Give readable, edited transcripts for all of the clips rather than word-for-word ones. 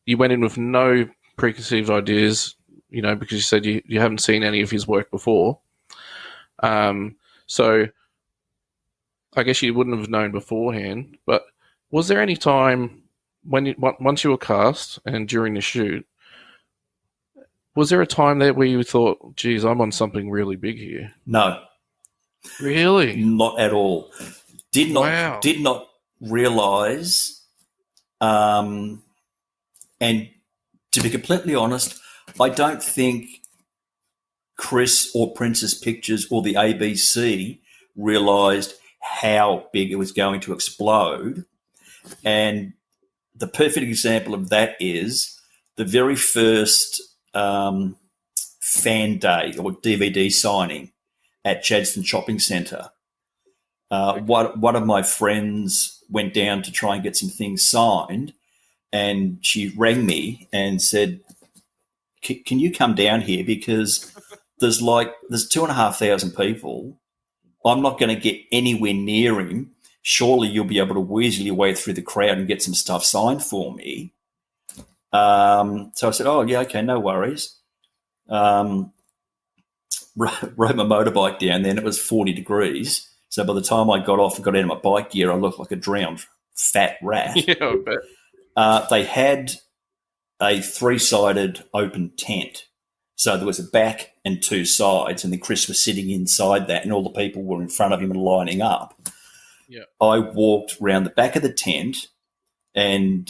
you went in with no preconceived ideas, because you said you haven't seen any of his work before. So I guess you wouldn't have known beforehand. But was there any time once you were cast and during the shoot, was there a time there where you thought, geez, I'm on something really big here? No. Really? Not at all. Wow. Did not realise, and to be completely honest, I don't think Chris or Princess Pictures or the ABC realised how big it was going to explode. And the perfect example of that is the very first fan day or DVD signing at Chadstone Shopping Centre. One of my friends went down to try and get some things signed, and she rang me and said, can you come down here, because there's 2,500 people. I'm not going to get anywhere near him. Surely you'll be able to weasel your way through the crowd and get some stuff signed for me. So I said, oh, yeah, okay, no worries. Rode my motorbike down there, and it was 40 degrees. So by the time I got off and got out of my bike gear, I looked like a drowned fat rat. Yeah, I bet. They had a 3-sided open tent. So there was a back and 2 sides, and then Chris was sitting inside that, and all the people were in front of him and lining up. Yeah. I walked around the back of the tent and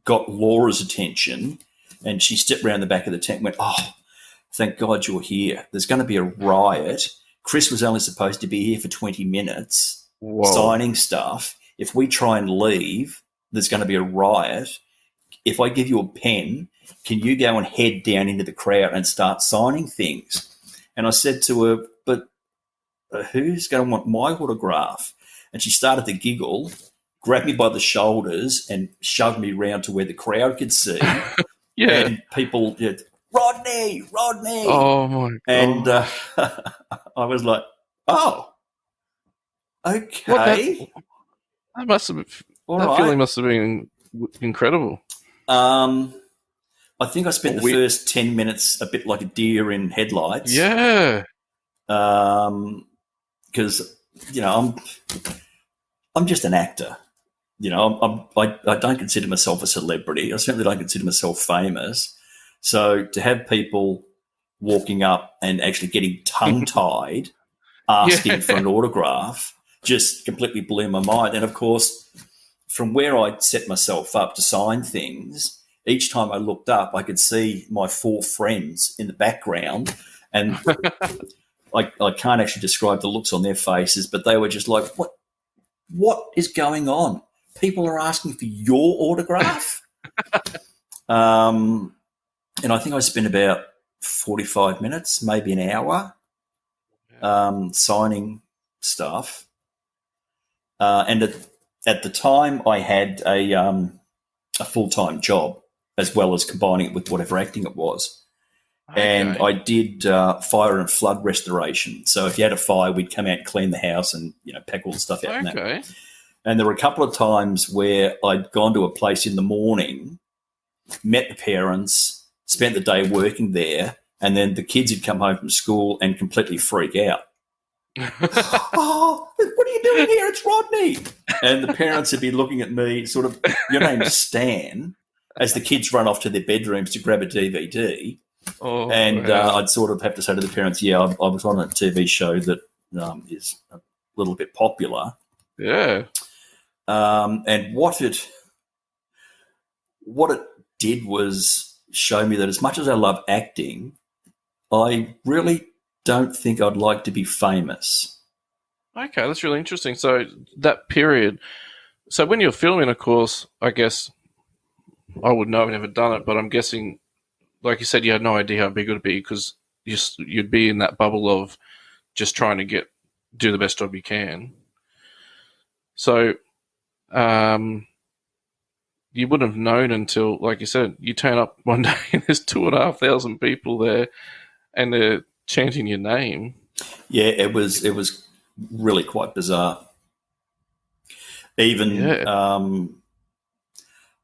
got Laura's attention, and she stepped around the back of the tent and went, oh, thank God you're here. There's going to be a riot. Chris was only supposed to be here for 20 minutes. Whoa. Signing stuff. If we try and leave, there's going to be a riot. If I give you a pen, can you go and head down into the crowd and start signing things? And I said to her, but who's going to want my autograph? And she started to giggle, grabbed me by the shoulders and shoved me round to where the crowd could see. Yeah. And people, Rodney. Oh, my God. And I was like, oh, okay. That must have been, All that right. feeling must have been incredible. I think I spent the first 10 minutes a bit like a deer in headlights. Yeah. Because, I'm just an actor. I don't consider myself a celebrity. I certainly don't consider myself famous. So to have people walking up and actually getting tongue-tied, asking for an autograph, just completely blew my mind. And, of course, from where I'd set myself up to sign things, each time I looked up, I could see my 4 friends in the background, and I can't actually describe the looks on their faces, but they were just like, what is going on? People are asking for your autograph? And I think I spent about 45 minutes, maybe an hour, signing stuff. And at the time, I had a full-time job, as well as combining it with whatever acting it was. Okay. And I did fire and flood restoration. So if you had a fire, we'd come out and clean the house and pack all the stuff out. Okay. And there were a couple of times where I'd gone to a place in the morning, met the parents, spent the day working there, and then the kids had come home from school and completely freak out. Oh, what are you doing here? It's Rodney. And the parents would be looking at me, sort of, your name's Stan, as the kids run off to their bedrooms to grab a DVD. Oh, and wow. I'd sort of have to say to the parents, I was on a TV show that is a little bit popular. Yeah. And what it did was show me that as much as I love acting, I really don't think I'd like to be famous. Okay, that's really interesting. So that period, so when you're filming, of course, I guess I would know, I've never done it, but I'm guessing, like you said, you had no idea how big it would be because you'd be in that bubble of just trying to do the best job you can. So you wouldn't have known until, like you said, you turn up one day and there's 2,500 people there and they're chanting your name. Yeah, it was really quite bizarre. Even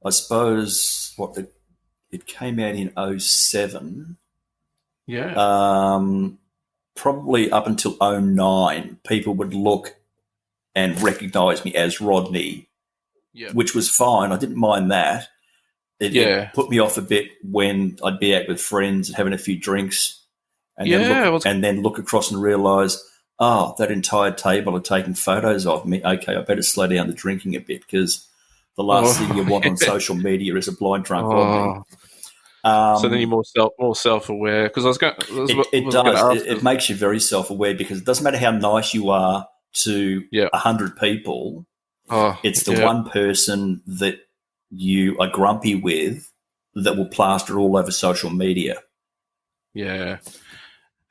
I suppose it came out in '07. Yeah. Probably up until '09, people would look and recognise me as Rodney, Yeah. which was fine. I didn't mind that. It put me off a bit when I'd be out with friends and having a few drinks, and then look across and realise, oh, that entire table are taking photos of me. Okay, I better slow down the drinking a bit, because the last thing you want on social media is a blind drunk Rodney. So then you're more self-aware, because It does. It makes you very self-aware, because it doesn't matter how nice you are to 100 people. It's the one person that you are grumpy with that will plaster all over social media. Yeah,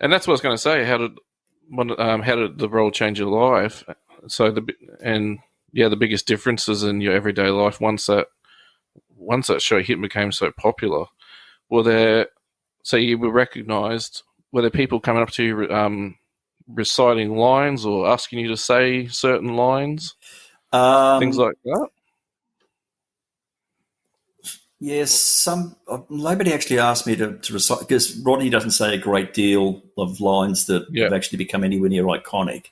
and that's what I was going to say. How did the role change your life? So the biggest differences in your everyday life once that show hit and became so popular. So you were recognised? Were there people coming up to you reciting lines or asking you to say certain lines? Things like that? Yes, nobody actually asked me to recite, because Rodney doesn't say a great deal of lines that have actually become anywhere near iconic.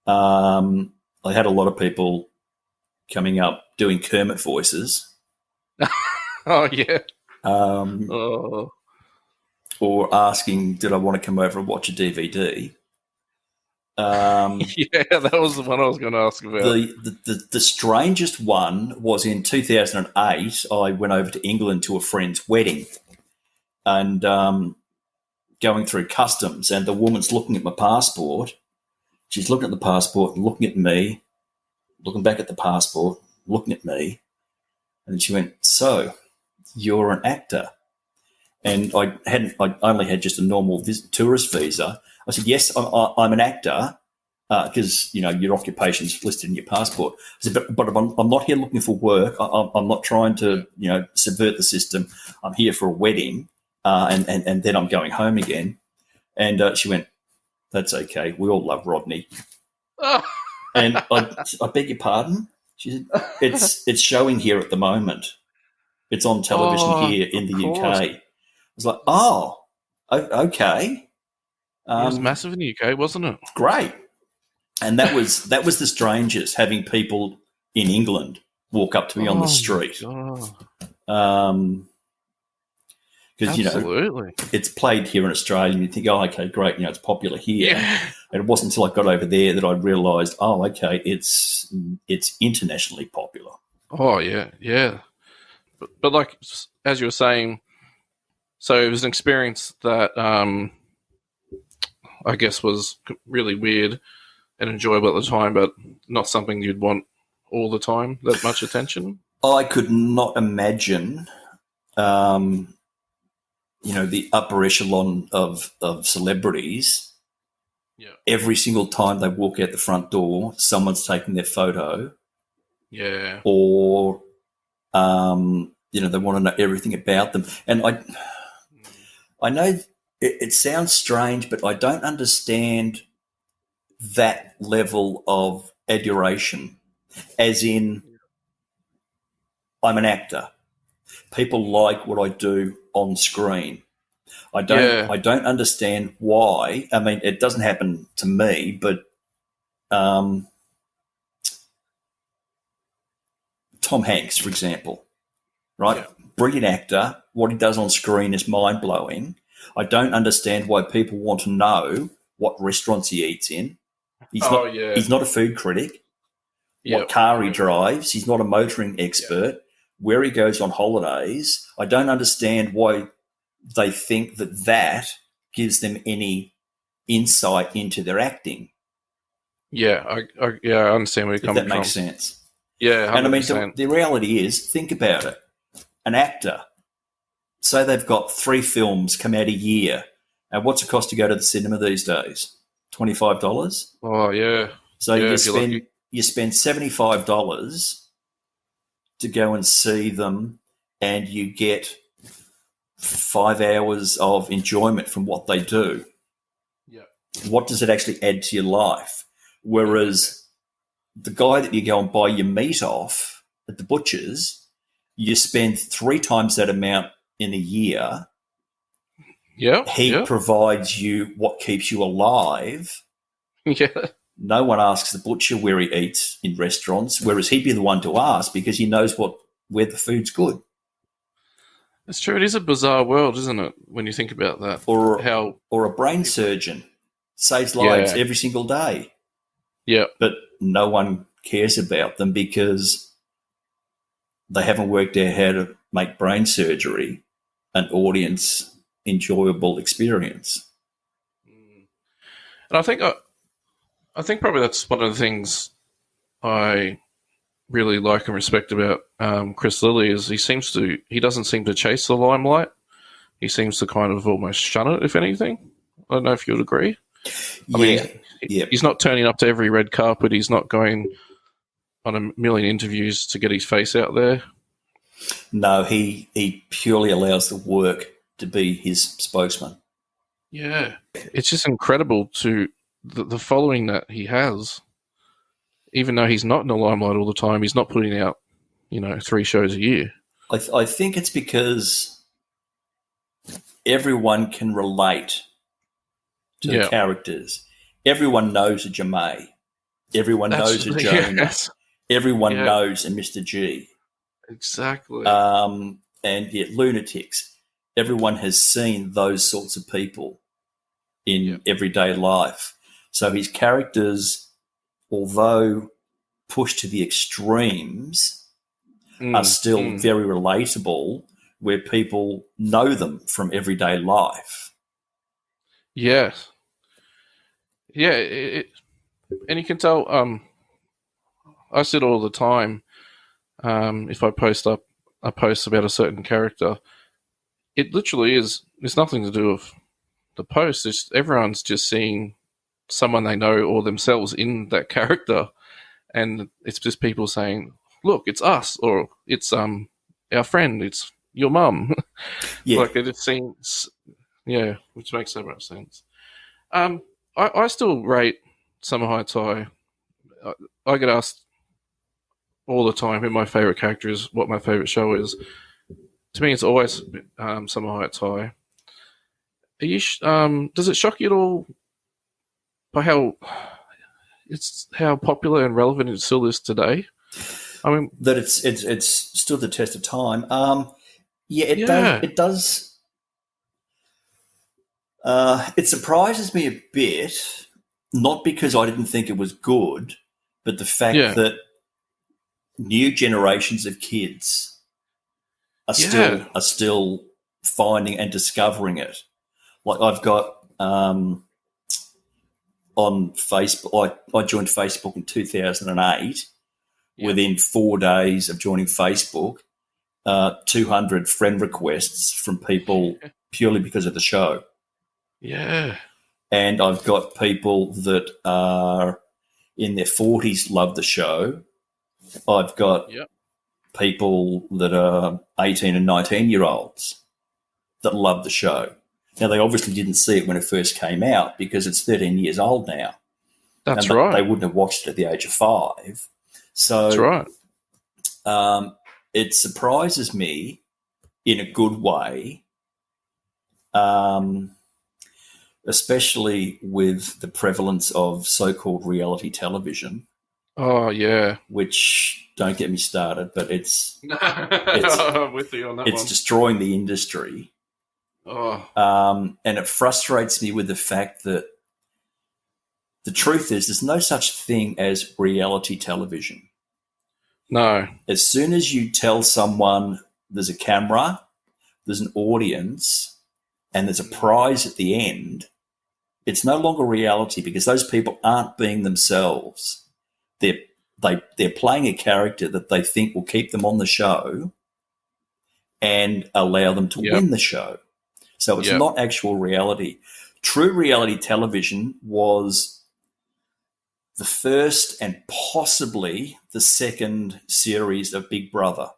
I had a lot of people coming up doing Kermit voices. Oh, yeah. Or asking, did I want to come over and watch a DVD? Yeah, that was the one I was going to ask about. The strangest one was in 2008. I went over to England to a friend's wedding, and going through customs, and the woman's looking at my passport. She's looking at the passport and looking at me, looking back at the passport, looking at me, and she went, "So, you're an actor?" And I only had just a normal tourist visa. I said, "Yes, I'm an actor," because your occupation's listed in your passport. I said, but I'm not here looking for work. I'm not trying to subvert the system. I'm here for a wedding, and then I'm going home again. And she went, "That's okay. We all love Rodney." And I beg your pardon? She said, "It's showing here at the moment. It's on television here in the UK." I was like, "Oh, okay." It was massive in the UK, wasn't it? Great. And that was the strangest, having people in England walk up to me on the street. Because it's played here in Australia, and you think, "Oh, okay, great, it's popular here." Yeah. And it wasn't until I got over there that I realised, "Oh, okay, it's internationally popular." Oh yeah. But like, as you were saying, so it was an experience that I guess was really weird and enjoyable at the time, but not something you'd want all the time, that much attention. I could not imagine, the upper echelon of celebrities. Yeah. Every single time they walk out the front door, someone's taking their photo. Yeah. Or, they want to know everything about them. And I know it sounds strange, but I don't understand that level of adoration, as in, I'm an actor. People like what I do on screen. I don't understand why. I mean, it doesn't happen to me, but Tom Hanks, for example, right? Yeah. Brilliant actor. What he does on screen is mind-blowing. I don't understand why people want to know what restaurants he eats in. He's not a food critic. What car he drives. He's not a motoring expert. Where he goes on holidays. I don't understand why they think that gives them any insight into their acting. Yeah, I understand where you're coming from. If that makes sense. Yeah, 100%. And I mean, the reality is, think about it. An actor, say they've got 3 films come out a year, and what's it cost to go to the cinema these days? $25? Oh, yeah. So you spend $75 to go and see them, and you get 5 hours of enjoyment from what they do. Yeah. What does it actually add to your life? Whereas the guy that you go and buy your meat off at the butcher's, You spend 3 times that amount in a year. Yeah. He provides you what keeps you alive. Yeah. No one asks the butcher where he eats in restaurants, whereas he'd be the one to ask because he knows where the food's good. It's true. It is a bizarre world, isn't it, when you think about that? Or a brain surgeon saves lives every single day. Yeah. But no one cares about them because they haven't worked out how to make brain surgery an audience enjoyable experience. And I think probably that's one of the things I really like and respect about Chris Lilley is he doesn't seem to chase the limelight. He seems to kind of almost shun it, if anything. I don't know if you'd agree. I mean, he's not turning up to every red carpet. He's not going on a million interviews to get his face out there. No, he purely allows the work to be his spokesman. Yeah. It's just incredible to the following that he has. Even though he's not in the limelight all the time, he's not putting out, 3 shows a year. I think it's because everyone can relate to the characters. Everyone knows a Jemay. Everyone knows a Jonah. Yes. Everyone knows a Mr. G. Exactly. And yet lunatics. Everyone has seen those sorts of people in everyday life. So his characters, although pushed to the extremes, are still very relatable where people know them from everyday life. Yes. Yeah, and you can tell, I see it all the time. If I post up a post about a certain character, it literally it's nothing to do with the post. Everyone's just seeing someone they know or themselves in that character. And it's just people saying, look, it's us, or it's our friend, it's your mum. Yeah. Like it seems, which makes so much sense. I still rate Summer Heights High. I get asked all the time who my favourite character is, what my favourite show is. To me, it's always Summer Heights High. Are you? Does it shock you at all by how popular and relevant it still is today? I mean, that it's stood the test of time. It does. It surprises me a bit, not because I didn't think it was good, but the fact that new generations of kids are still finding and discovering it. Like I've got on Facebook, I joined Facebook in 2008. Yeah. Within 4 days of joining Facebook, 200 friend requests from people purely because of the show. Yeah. And I've got people that are in their 40s love the show. I've got people that are 18 and 19-year-olds that love the show. Now, they obviously didn't see it when it first came out because it's 13 years old now. That's right. They wouldn't have watched it at the age of 5. So that's right. It surprises me in a good way, especially with the prevalence of so-called reality television. Oh, yeah. Which, don't get me started, but I'm with you on that it's one. destroying the industry. Oh. And it frustrates me with the fact that the truth is there's no such thing as reality television. No. As soon as you tell someone there's a camera, there's an audience, and there's a prize at the end, it's no longer reality because those people aren't being themselves. They're playing a character that they think will keep them on the show and allow them to win the show. So it's not actual reality. True reality television was the first and possibly the second series of Big Brother.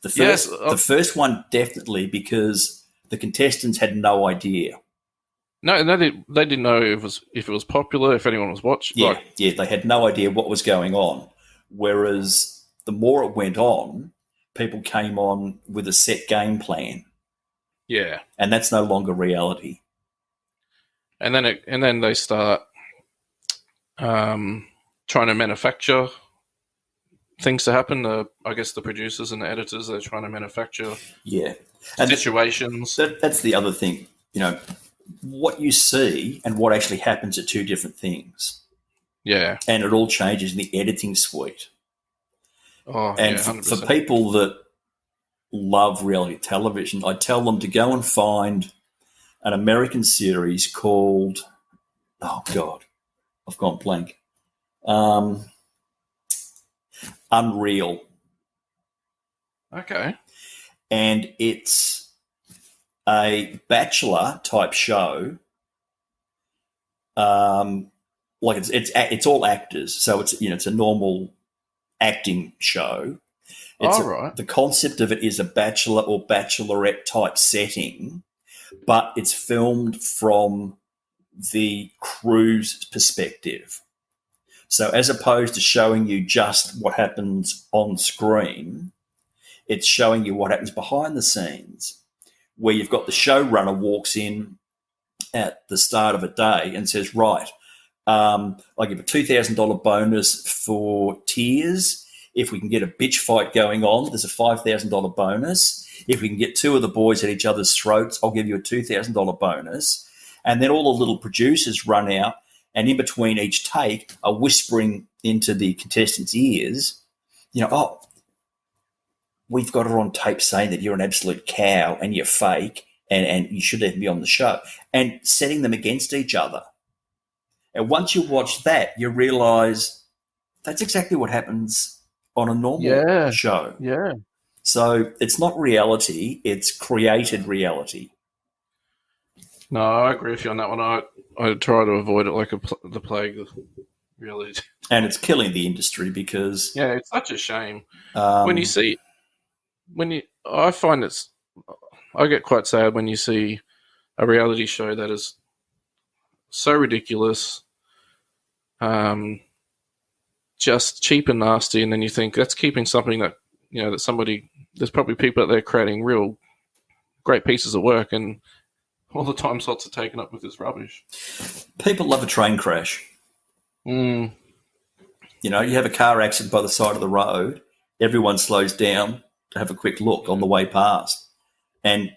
The first one definitely because the contestants had no idea. No, they didn't know if it was popular, if anyone was watching. Yeah, they had no idea what was going on. Whereas the more it went on, people came on with a set game plan, Yeah. and that's no longer reality. And then they start trying to manufacture things to happen. I guess the producers and the editors, they're trying to manufacture And situations. that's the other thing. What you see and what actually happens are two different things. Yeah. And it all changes in the editing suite. Oh, And yeah, 100%. for people that love reality television, I tell them to go and find an American series called, oh God, I've gone blank. Unreal. Okay. And it's a bachelor type show. Like it's all actors, so it's a normal acting show. Right. The concept of it is a bachelor or bachelorette type setting, but it's filmed from the crew's perspective. So as opposed to showing you just what happens on screen, it's showing you what happens behind the scenes, where you've got the showrunner walks in at the start of a day and says, right, I'll give a $2,000 bonus for tears. If we can get a bitch fight going on, there's a $5,000 bonus. If we can get two of the boys at each other's throats, I'll give you a $2,000 bonus. And then all the little producers run out, and in between each take are whispering into the contestants' ears, oh, we've got her on tape saying that you're an absolute cow and you're fake and you shouldn't even be on the show, and setting them against each other. And once you watch that, you realise that's exactly what happens on a normal show. Yeah. So it's not reality, it's created reality. No, I agree with you on that one. I try to avoid it like the plague, really. And it's killing the industry because... Yeah, it's such a shame. I find I get quite sad when you see a reality show that is so ridiculous, just cheap and nasty, and then you think that's keeping something that, there's probably people out there creating real great pieces of work, and all the time slots are taken up with this rubbish. People love a train crash. Mm. You have a car accident by the side of the road, everyone slows down to have a quick look on the way past, and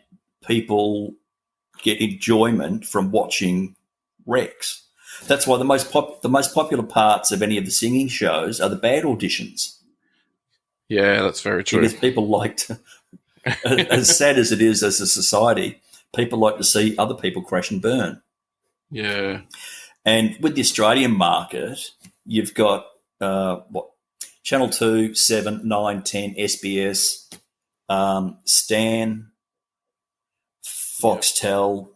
people get enjoyment from watching wrecks. That's why the most popular parts of any of the singing shows are the bad auditions. Yeah, that's very true. Because people like to, as sad as it is as a society, people like to see other people crash and burn. Yeah. And with the Australian market, you've got Channel 2, 7, 9, 10, SBS, Stan, Foxtel,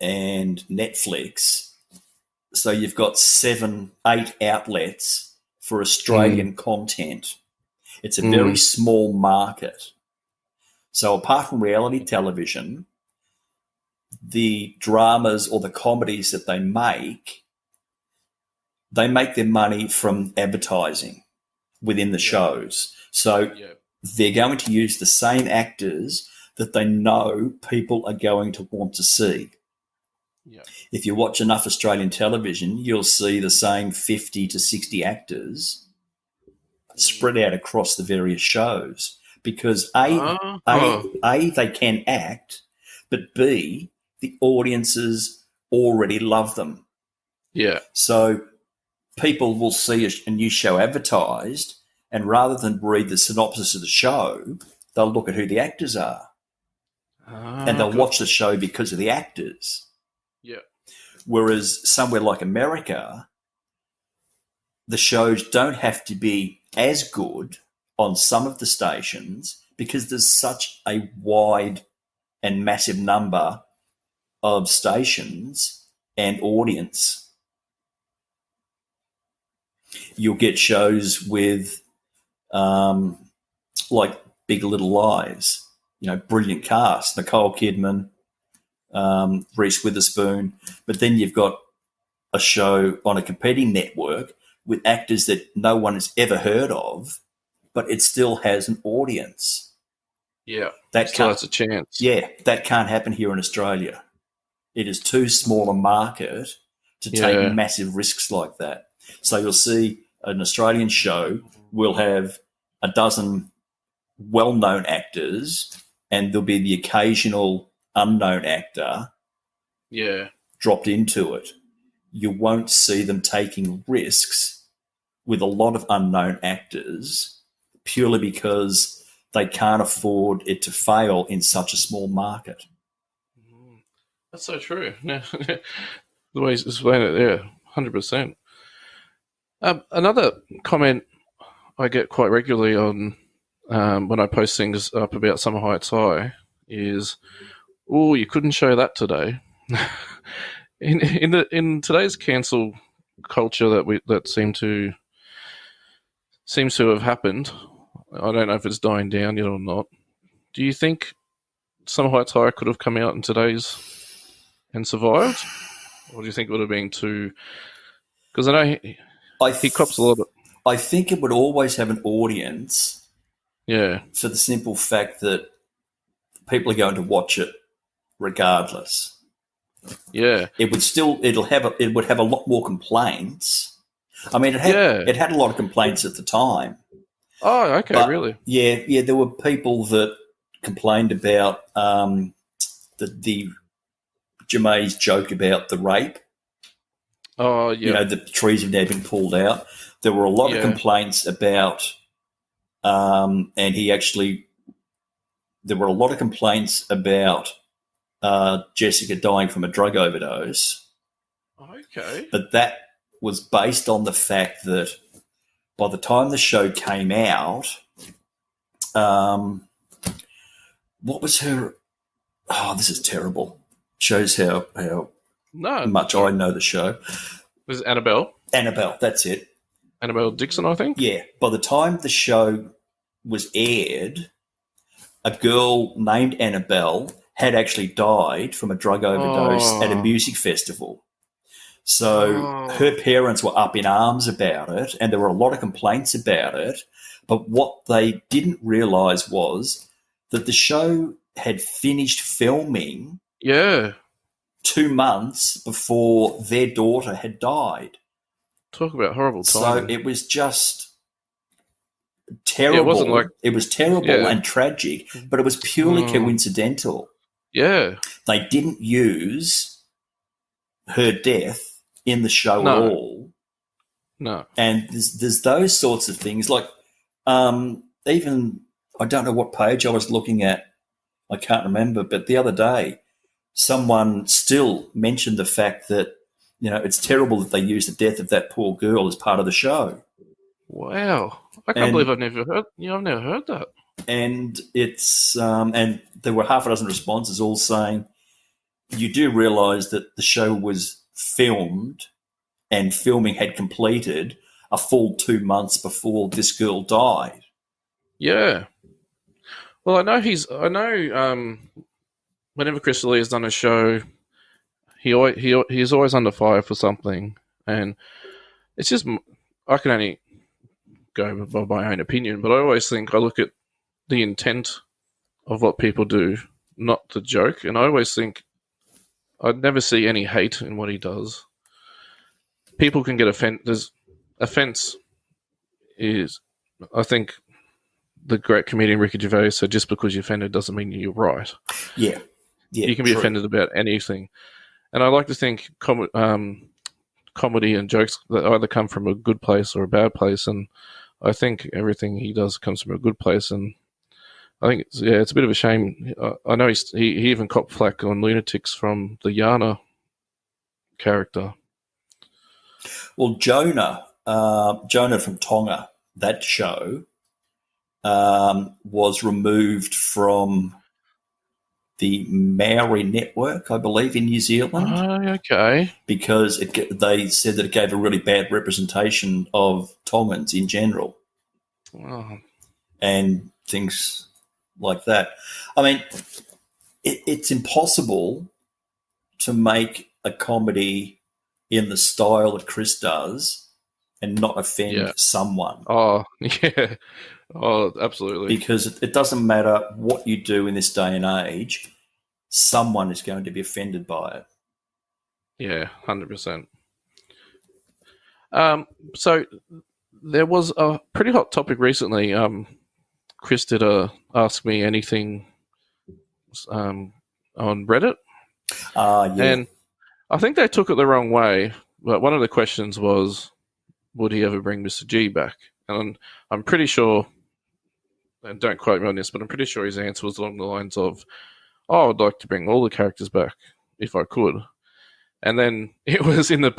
and Netflix. So you've got 7, 8 outlets for Australian content. It's a very small market. So apart from reality television, the dramas or the comedies that they make their money from advertising within the shows. So they're going to use the same actors that they know people are going to want to see. Yeah. If you watch enough Australian television, you'll see the same 50 to 60 actors spread out across the various shows because A, they can act, but B, the audiences already love them. Yeah. So people will see a new show advertised, and rather than read the synopsis of the show, they'll look at who the actors are. And they'll watch the show because of the actors. Yeah. Whereas somewhere like America, the shows don't have to be as good on some of the stations because there's such a wide and massive number of stations and audience. You'll get shows with like Big Little Lies, brilliant cast, Nicole Kidman, Reese Witherspoon, but then you've got a show on a competing network with actors that no one has ever heard of, but it still has an audience. Yeah. That Still can't, has a chance. yeah, that can't happen here in Australia. It is too small a market to take Yeah. massive risks like that. So you'll see an Australian show will have a dozen well-known actors, and there'll be the occasional unknown actor Yeah. dropped into it. You won't see them taking risks with a lot of unknown actors purely because they can't afford it to fail in such a small market. That's so true. The way he's explained it, yeah, 100%. Another comment I get quite regularly on when I post things up about Summer Heights High is, "Oh, you couldn't show that today." in today's cancel culture that seems to have happened. I don't know if it's dying down yet or not. Do you think Summer Heights High could have come out in today's and survived, or do you think it would have been too? Because I know he cops a lot of. I think it would always have an audience Yeah. for the simple fact that people are going to watch it regardless. Yeah. It would have a lot more complaints. I mean, it had a lot of complaints at the time. Oh, okay, but really? Yeah, there were people that complained about the Jamay's joke about the rape. Oh, yeah. You know, the trees have now been pulled out. There were a lot of complaints about, and there were a lot of complaints about Jessica dying from a drug overdose. Okay. But that was based on the fact that by the time the show came out, what was her? Oh, this is terrible. Shows how much I know the show. Was it Annabelle? Annabelle, that's it. Annabelle Dixon, I think? Yeah. By the time the show was aired, a girl named Annabelle had actually died from a drug overdose at a music festival. So her parents were up in arms about it, and there were a lot of complaints about it. But what they didn't realise was that the show had finished filming 2 months before their daughter had died. Talk about horrible So timing. it was just terrible. It wasn't like, it was terrible and tragic, but it was purely coincidental. Yeah. They didn't use her death in the show at all. No. And there's those sorts of things. Like even, I don't know what page I was looking at. I can't remember. But the other day, someone still mentioned the fact that, you know, it's terrible that they used the death of that poor girl as part of the show. Wow. I can't believe I've never heard that. And it's and there were half a dozen responses all saying, you do realise that the show was filmed and filming had completed a full 2 months before this girl died. Yeah. Well, I know whenever Chris Lilley has done a show, he's always under fire for something, and it's just, I can only go by my own opinion, but I always think I look at the intent of what people do, not the joke, and I always think I'd never see any hate in what he does. People can get offended. Offense is, I think, the great comedian Ricky Gervais said, just because you're offended doesn't mean you're right. Yeah. You can be offended about anything. And I like to think comedy and jokes that either come from a good place or a bad place, and I think everything he does comes from a good place, and I think it's a bit of a shame. I know he even copped flack on Lunatics from the Yana character. Well, Jonah from Tonga, that show was removed from the Maori network, I believe, in New Zealand. Oh, okay. Because they said that it gave a really bad representation of Tongans in general. Oh. And things like that. I mean, it's impossible to make a comedy in the style that Chris does and not offend someone. Oh, yeah. Oh, absolutely. because it doesn't matter what you do in this day and age, someone is going to be offended by it. Yeah, 100%. So there was a pretty hot topic recently. Chris did Ask Me Anything um, on Reddit, Yeah. and I think they took it the wrong way. But one of the questions was, would he ever bring Mr. G back? And I'm pretty sure, and don't quote me on this, but I'm pretty sure his answer was along the lines of, "Oh, I'd like to bring all the characters back if I could." And then it was in the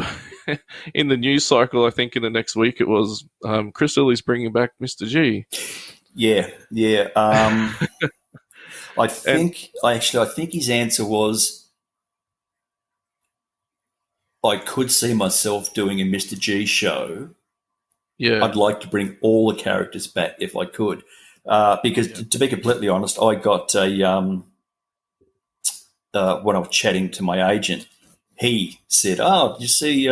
in the news cycle. I think in the next week it was Chris Lilley's bringing back Mr. G. Yeah, yeah. I And think his answer was, I could see myself doing a Mr. G show. yeah, I'd like to bring all the characters back if I could, because yeah, to be completely honest, I got a when I was chatting to my agent, he said, "Oh, did you see?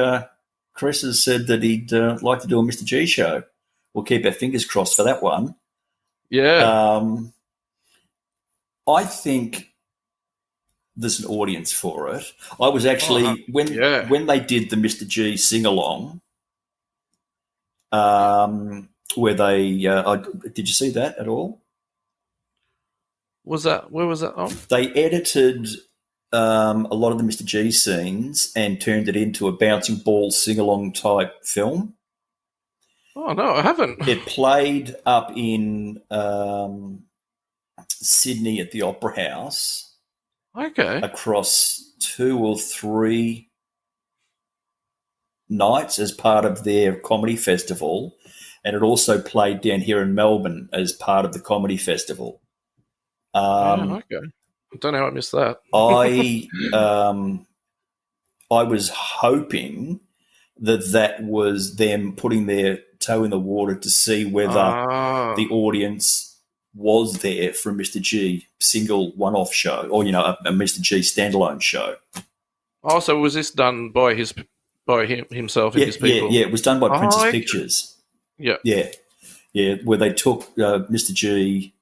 Chris has said that he'd like to do a Mr. G show. We'll keep our fingers crossed for that one." yeah. I think there's an audience for it. I was Oh, actually yeah. when they did the Mr. G sing along, Yeah. where they did you see that at all? Was that where was that on? They edited a lot of the Mr. G scenes and turned it into a bouncing ball sing along type film. Oh no, I haven't. It played up in Sydney at the Opera House Okay. across 2 or 3 nights as part of their comedy festival, and it also played down here in Melbourne as part of the comedy festival. Yeah. Um, Okay. I don't know how I missed that. I I was hoping that was them putting their toe in the water to see whether Ah. the audience was there for a Mr. G single one-off show, or a Mr. G standalone show. Oh, so was this done by him himself and Yeah, his yeah, people? yeah. It was done by Oh, Princess okay. Pictures. Yeah. Yeah, yeah, where they took Mr. G,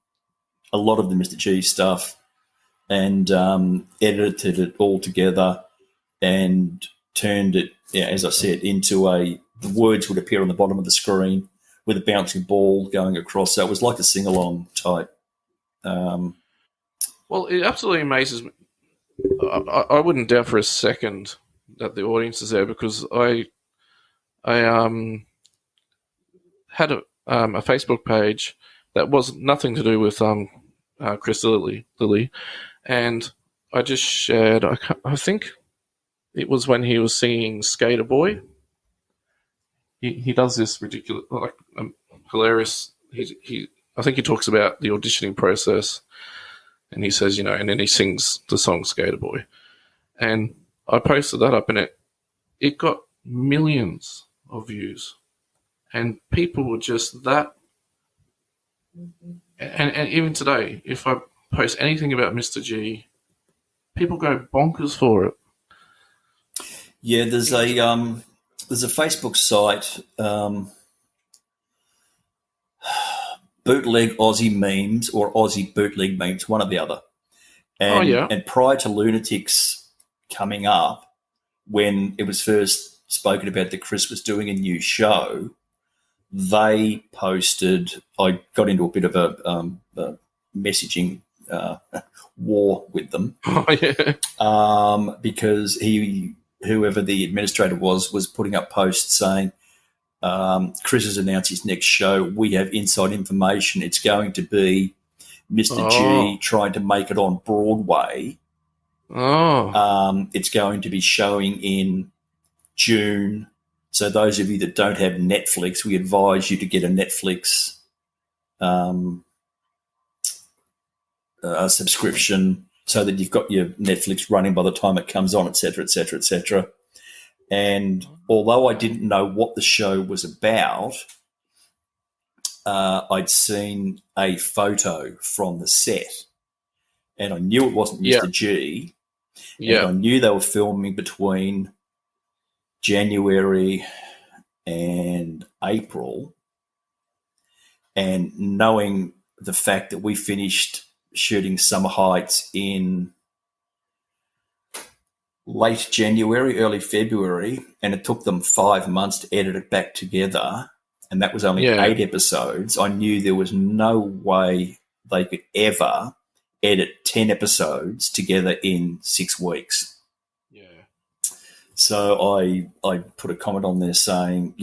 a lot of the Mr. G stuff, and edited it all together and turned it, yeah, as I said, into the words would appear on the bottom of the screen with a bouncing ball going across. So it was like a sing along type. Um, Well, it absolutely amazes me. I wouldn't doubt for a second that the audience is there because I had a Facebook page that was nothing to do with Chris Lilley, and I just shared. I think it was when he was singing "Skater Boy." He does this ridiculous, like hilarious. He I think he talks about the auditioning process, and he says, and then he sings the song "Skater Boy," and I posted that up, and it got millions of views, and people were just that. And even today, if I post anything about Mr. G, people go bonkers for it. yeah, there's a Facebook site, bootleg Aussie memes or Aussie bootleg memes, one or the other. Oh And yeah, and prior to Lunatics coming up, when it was first spoken about that Chris was doing a new show, they posted. I got into a bit of a messaging war with them, oh yeah. because whoever the administrator was putting up posts saying, Chris has announced his next show. We have inside information. It's going to be Mr. G Oh, trying to make it on Broadway. oh, It's going to be showing in June. So those of you that don't have Netflix, we advise you to get a Netflix um, subscription so that you've got your Netflix running by the time it comes on, et cetera, et cetera, et cetera. And although I didn't know what the show was about, I'd seen a photo from the set, and I knew it wasn't yeah, Mr. G, and yeah. I knew they were filming between January and April. and knowing the fact that we finished shooting Summer Heights in late January, early February, and it took them 5 months to edit it back together, and that was only 8 episodes, I knew there was no way they could ever edit 10 episodes together in 6 weeks. Yeah. So I put a comment on there saying,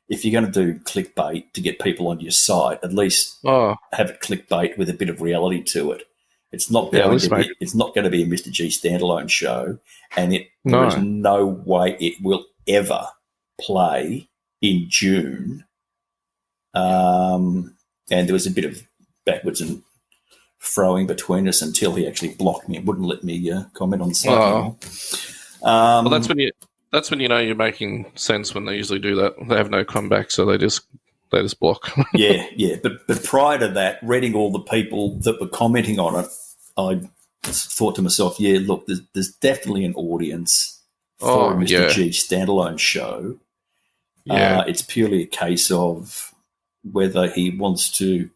if you're going to do clickbait to get people onto your site, at least have it clickbait with a bit of reality to it. It's not going to be. It's not going to be a Mr. G standalone show, and there is no way it will ever play in June. And there was a bit of backwards and throwing between us until he actually blocked me and wouldn't let me comment on something. Well, that's when you know you're making sense when they usually do that. They have no comeback, so they just block. yeah. But prior to that, reading all the people that were commenting on it, I thought to myself, yeah, look, there's definitely an audience for a Mr. G standalone show. Yeah. It's purely a case of whether he wants to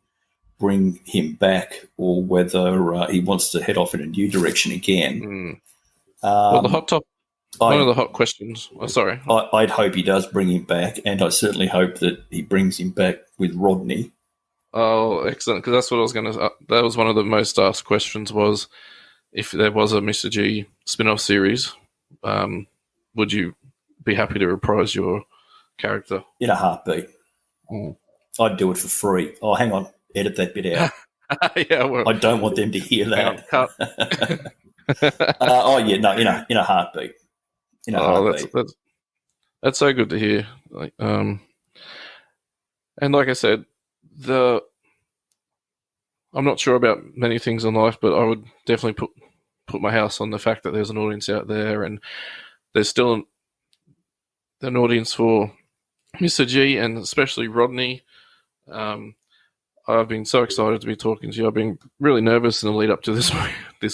bring him back or whether he wants to head off in a new direction again. Well, the hot top. One of the hot questions. Oh, sorry. I'd hope he does bring him back, and I certainly hope that he brings him back with Rodney. Oh, excellent! Because that's what I was going to. That was one of the most asked questions. Was if there was a Mr. G spin-off series, would you be happy to reprise your character in a heartbeat? I'd do it for free. Oh, hang on, edit that bit out. Yeah, well, I don't want them to hear that. In a heartbeat. That's so good to hear. And like I said, I'm not sure about many things in life, but I would definitely put my house on the fact that there's an audience out there, and there's still an audience for Mr. G and especially Rodney. I've been so excited to be talking to you. I've been really nervous in the lead up to this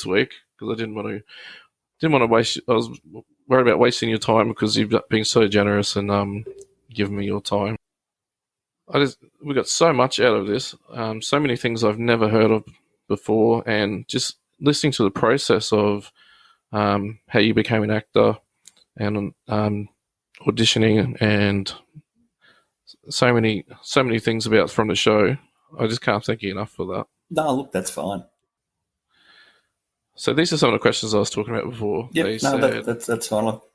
week because I didn't want to waste. I was worried about wasting your time because you've been so generous and giving me your time. We got so much out of this, so many things I've never heard of before, and just listening to the process of how you became an actor and auditioning and so many things about from the show. I just can't thank you enough for that. No, look, that's fine. So these are some of the questions I was talking about before. Yep, that's fine. I'll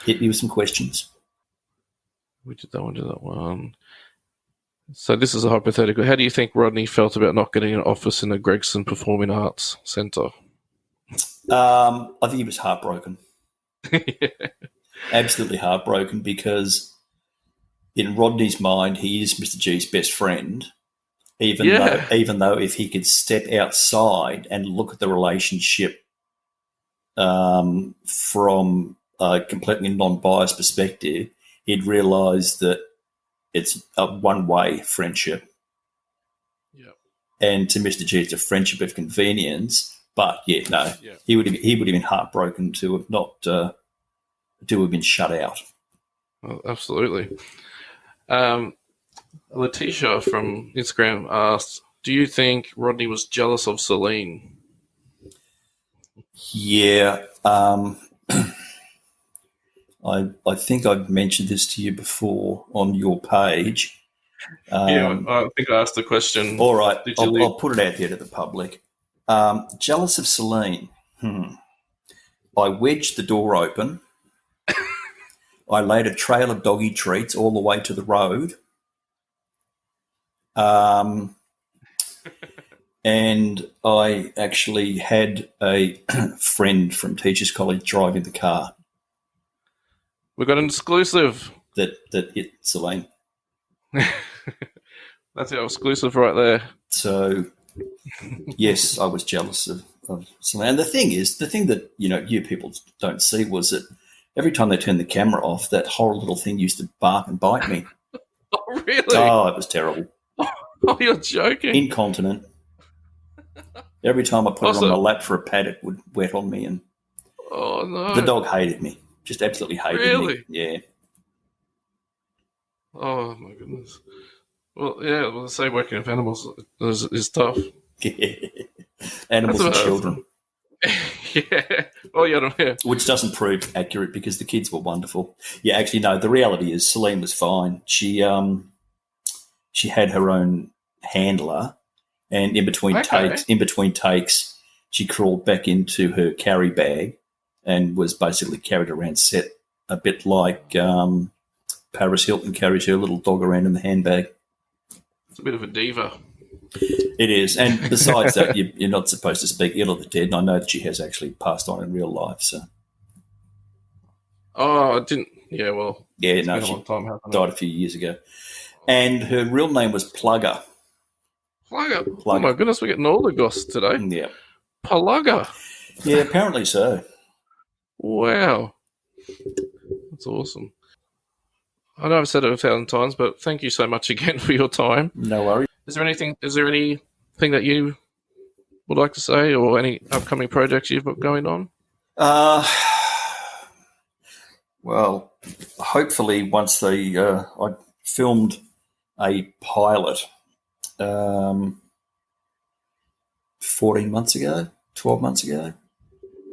hit you with some questions. We did that one. So this is a hypothetical. How do you think Rodney felt about not getting an office in the Gregson Performing Arts Centre? I think he was heartbroken. Yeah. Absolutely heartbroken, because in Rodney's mind, he is Mr. G's best friend. Even though if he could step outside and look at the relationship from a completely non-biased perspective, he'd realise that it's a one-way friendship. Yeah. And to Mr. G, it's a friendship of convenience. But he would have been heartbroken to have not to have been shut out. Well, absolutely. Letitia from Instagram asked, "Do you think Rodney was jealous of Celine?" Yeah. I think I've mentioned this to you before on your page. I think I asked the question. All right, I'll put it out there to the public. Jealous of Celine. I wedged the door open. I laid a trail of doggy treats all the way to the road. And I actually had a friend from Teachers College driving the car. We got an exclusive. That hit Celine. That's our exclusive right there. So, yes, I was jealous of Celine. And the thing that you people don't see was that every time they turned the camera off, that horrible little thing used to bark and bite me. Oh, really? Oh, it was terrible. Oh, you're joking. Incontinent. Every time I put it on my lap for a pat, it would wet on me, and oh no, the dog hated me. Just absolutely hated me. Yeah. Oh my goodness. Well, yeah. Well, say working with animals is tough. Animals and That's children, yeah. Oh, yeah. Yeah. which doesn't prove accurate because the kids were wonderful. Yeah, actually, no. The reality is, Celine was fine. She had her own handler, and Okay. in between takes, she crawled back into her carry bag and was basically carried around set, a bit like Paris Hilton carries her little dog around in the handbag. It's a bit of a diva. It is, and besides that, you're not supposed to speak ill of the dead. And I know that she has actually passed on in real life. So Oh, I didn't. Yeah. Well, yeah, it's no, been a long she time, hasn't it? died a few years ago, and her real name was Plugger. Plugger. Oh my Plugger. goodness, we're getting all the goss today. Yeah, Plugger. yeah, apparently so. Wow. That's awesome. I know I've said it 1,000 times, but thank you so much again for your time. No worries. Is there anything that you would like to say, or any upcoming projects you've got going on? Uh, well, hopefully, once I filmed a pilot 14 months ago, 12 months ago,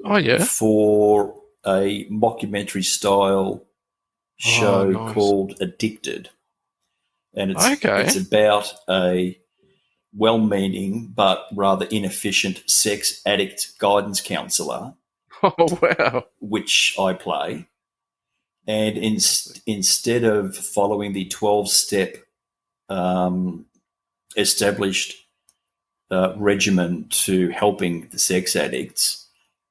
Oh yeah. for a mockumentary style Oh, show nice. called Addicted. And Okay. it's about a well-meaning but rather inefficient sex addict guidance counsellor, Oh wow. which I play. And instead of following the 12-step established regimen to helping the sex addicts,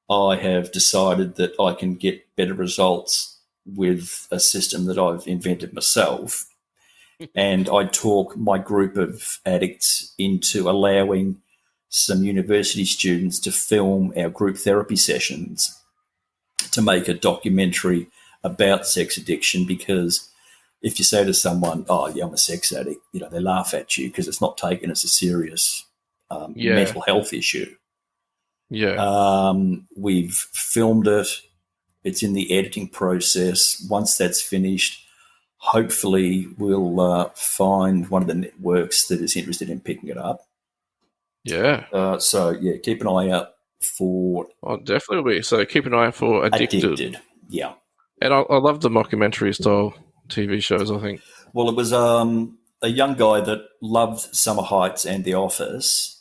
I have decided that I can get better results with a system that I've invented myself. And I talk my group of addicts into allowing some university students to film our group therapy sessions to make a documentary about sex addiction. Because if you say to someone, "Oh, yeah, I'm a sex addict," they laugh at you because it's not taken as a serious Yeah. mental health issue. Yeah. We've filmed it. It's in the editing process. Once that's finished, hopefully we'll find one of the networks that is interested in picking it up. Yeah. So, yeah, keep an eye out for Oh, definitely will be. So keep an eye out for Addicted. Addicted. Yeah. And I love the mockumentary style TV shows, I think. Well, it was a young guy that loved Summer Heights and The Office.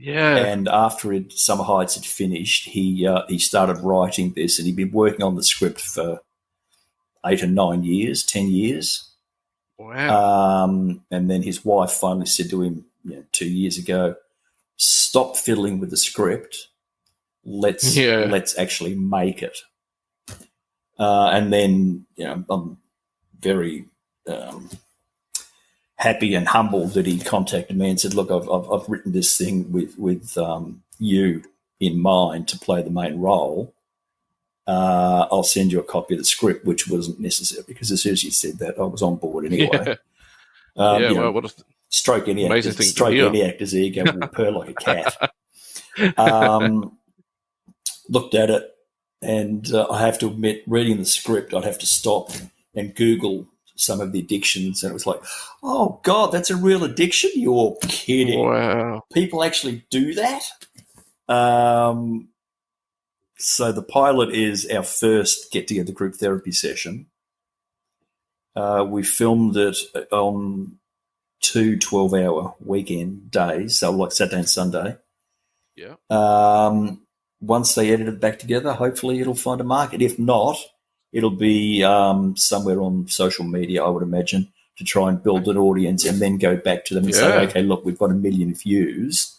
Yeah. And after Summer Heights had finished, he started writing this, and he'd been working on the script for 8 or 9 years, 10 years. Wow. And then his wife finally said to him 2 years ago, "Stop fiddling with the script. Let's actually make it." And then I'm very happy and humbled that he contacted me and said, "Look, I've written this thing with you in mind to play the main role. I'll send you a copy of the script," which wasn't necessary because as soon as he said that, I was on board anyway. Yeah. Well, what a Stroke any amazing actor's, thing to hear. actor's ego will purr like a cat. Looked at it, and I have to admit, reading the script, I'd have to stop and Google some of the addictions, and it was like, "Oh God, that's a real addiction? You're kidding? Wow. People actually do that?" So the pilot is our first get-together group therapy session. We filmed it on 2 12-hour weekend days, so like Saturday and Sunday. Yeah. Once they edit it back together, hopefully it'll find a market. If not, it'll be somewhere on social media, I would imagine, to try and build an audience and then go back to them and say, "Okay, look, we've got 1 million views.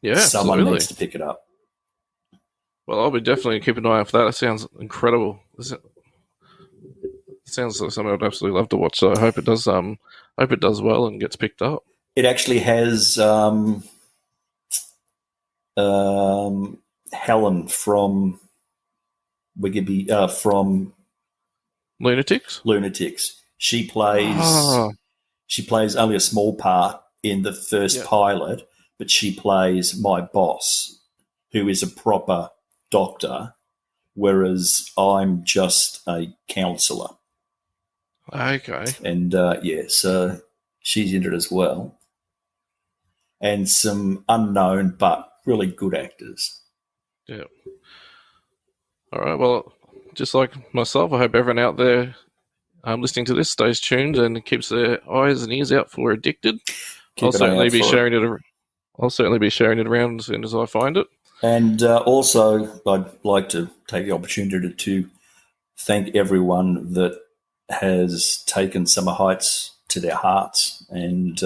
Yeah, Someone absolutely. needs to pick it up." Well, I'll be definitely keep an eye out for that. It sounds incredible. It sounds like something I'd absolutely love to watch. So I hope it does. Hope it does well and gets picked up. It actually has Helen from from Lunatics. She plays only a small part in the first pilot, but she plays my boss, who is a proper doctor, whereas I'm just a counsellor. Okay. And so she's in it as well, and some unknown but really good actors. Yeah. All right. Well, just like myself, I hope everyone out there listening to this stays tuned and keeps their eyes and ears out for Addicted. I'll certainly be sharing it. I'll certainly be sharing it around as soon as I find it. And also, I'd like to take the opportunity to thank everyone that has taken Summer Heights to their hearts and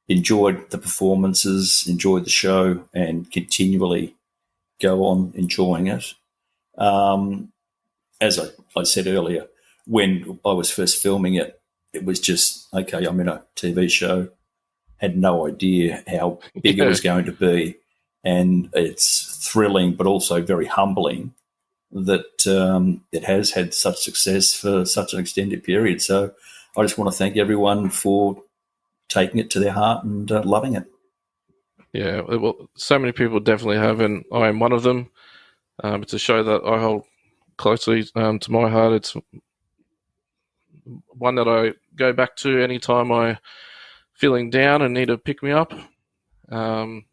enjoyed the performances, enjoyed the show, and continually go on enjoying it. As I said earlier, when I was first filming it, it was just, okay, I'm in a TV show, had no idea how big it was going to be. And it's thrilling, but also very humbling that it has had such success for such an extended period. So I just want to thank everyone for taking it to their heart and loving it. Yeah, well, so many people definitely have, and I am one of them. It's a show that I hold closely to my heart. It's one that I go back to anytime I'm feeling down and need to pick me up, and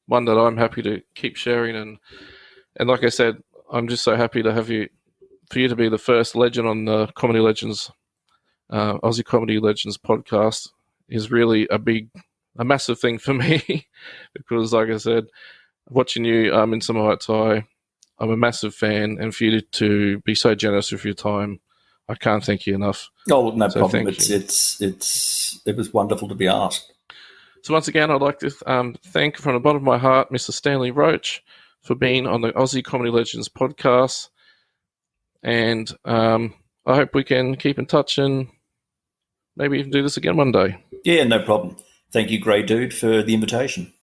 one that I'm happy to keep sharing. And like I said, I'm just so happy to have you, for you to be the first legend on the Comedy Legends, Aussie Comedy Legends podcast is really a massive thing for me because, like I said, watching you in Summer Heights High, I'm a massive fan, and for you to be so generous with your time, I can't thank you enough. Oh, no problem. It was wonderful to be asked. So once again, I'd like to thank from the bottom of my heart Mr. Stanley Roach for being on the Aussie Comedy Legends podcast, and I hope we can keep in touch and maybe even do this again one day. Yeah, no problem. Thank you, Grey Dude, for the invitation.